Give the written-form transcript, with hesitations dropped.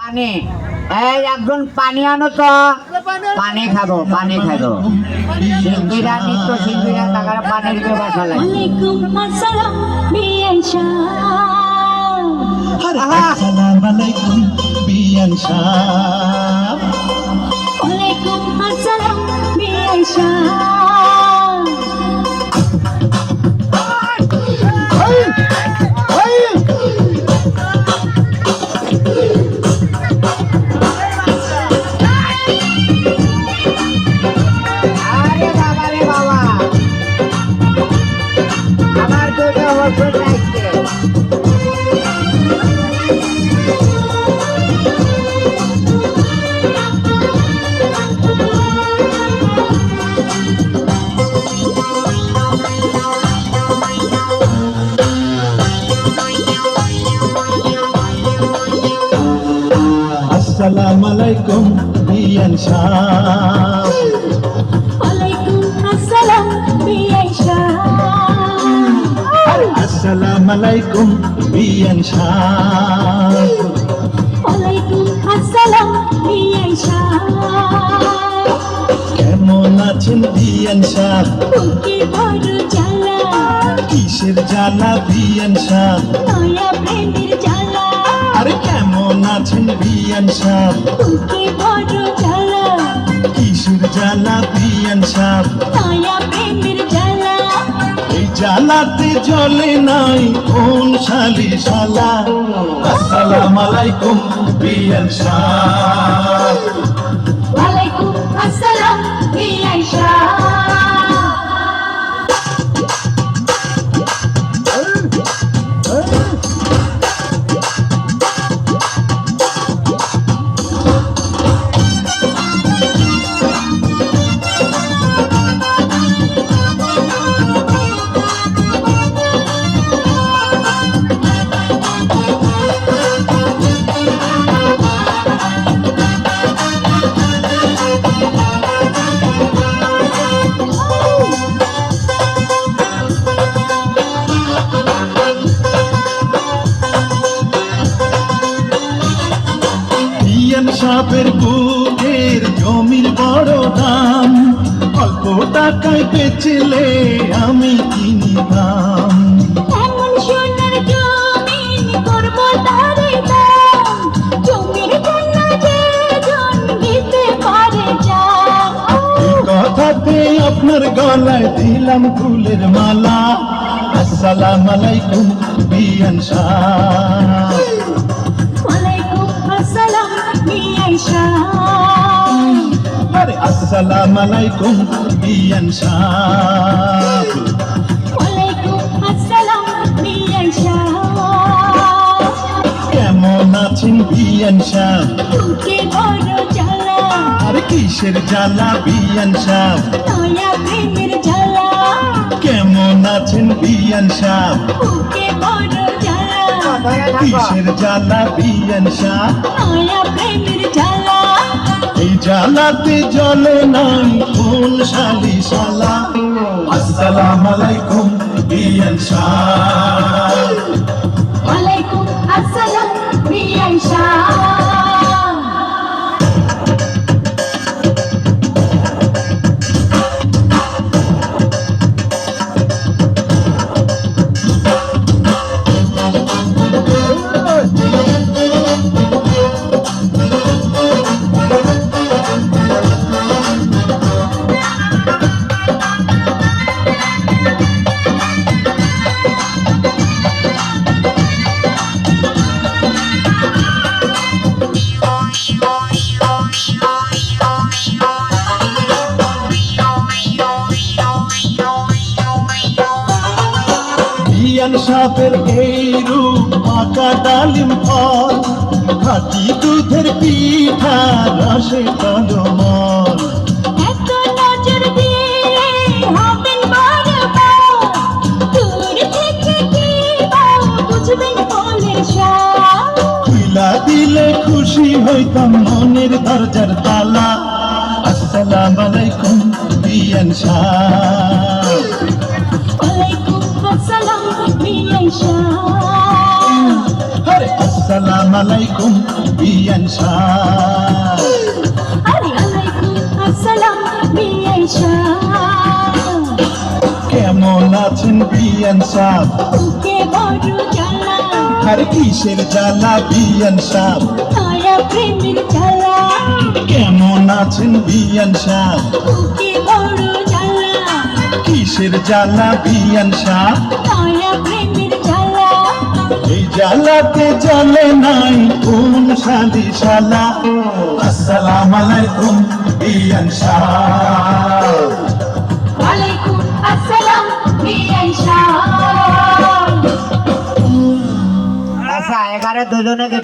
পানি এই একজন পানি আনো তো পানি খাবো শিল্পীরা নিত্য শিল্পীরা টাকার পানির ব্যবস্থা লাগে ওয়ালাইকুম আসসালাম বিআই সাহেব আসসালামু আলাইকুম বিআই সাহেব ওয়ালাইকুম আসসালাম বিআই সাহেব আরে বাবা রে বাবা আমার দুটো বছর লাগছে আসসালামু আলাইকুম বিআই সাহেব ওয়ালাইকুম আসসালাম বিআই সাহেব আসসালামু আলাইকুম বিআই সাহেব ওয়ালাইকুম আসসালাম বিআই সাহেব কেমন আছেন বিআই সাহেব বুকে বড় জ্বালা কিসের জ্বালা বিআই সাহেব নয়া প্রেমের জ্বালা আরে কেমন আছেন বিআই সাহেব বুকে বড় জ্বালা কিসের জ্বালা বিআই সাহেব নয়া প্রেমের জ্বালা এই জ্বালাতে জ্বলে নাই কোন শালি শালা আসসালামু আলাইকুম বিআই সাহেব ওয়ালাইকুম আসসালাম বিআই সাহেব বিআই সাহেবের বুকের জমির বড় দাম অল্প টাকায় বেচলে আমি কিনিতাম এমন সোনার জমিন করব তারে দাম জমির জন্য যে জন দিতে পারে জান এই কথাতে আপনার গলায় দিলাম ফুলের মালা আসসালামু আলাইকুম বিআই সাহেব ওয়ালাইকুম আসসালাম বিআই সাহেব আরে আসসালামু আলাইকুম বিআই সাহেব ওয়ালাইকুম আসসালাম বিআই সাহেব কেমন আছেন বিআই সাহেব বুকে বড় জ্বালা আরে কিসের জ্বালা বিআই সাহেব নয়া প্রেমের জ্বালা কেমন আছেন বিআই সাহেব বুকে বড় জ্বালা কিসের জ্বালা বিআই সাহেব নয়া প্রেমের জ্বালা এই জ্বালাতে জ্বলে নাই কোন শালি শালা আসসালামু আলাইকুম বিআই সাহেব ওয়ালাইকুম আসসালাম বিআই সাহেব বিআই সাহেবের এই রূপ পাকা ডালিম ফল খাঁটি দুধের পিঠা রসে টনমল এত নজর দিয়ে হবেন বারবার দূর থেকে কি বুঝবেন বলে সব খুইলা দিলে খুশি হইতাম মনের দরজার তালা আসসালামু আলাইকুম বিআই সাহেব ওয়ালাইকুম আসসালাম বিআই আরে আসসালাম আলাইকুম বিয়ান সাহ আরে আলাইকুম আসসালাম বিয়াই শাহ কেমন আছেন বিয়ান সাহ বুকে বড় জ্বালা আর কিসের জ্বালা বিয়ান সাহ মায়া প্রেমের জ্বালা কেমন আছেন বিয়ান সাহ বুকে বড় জ্বালা কিসের জ্বালা বিয়ান সাহ মায়া প্রেমের জ্বালা এই জ্বালাতে জ্বলে নাই কোন শালি শালা আসসালাম আলাইকুম বিয়ান সাহ ওয়ালাইকুম আসসালাম বিয়াই শাহ আচ্ছা এখানে দুজনে একটু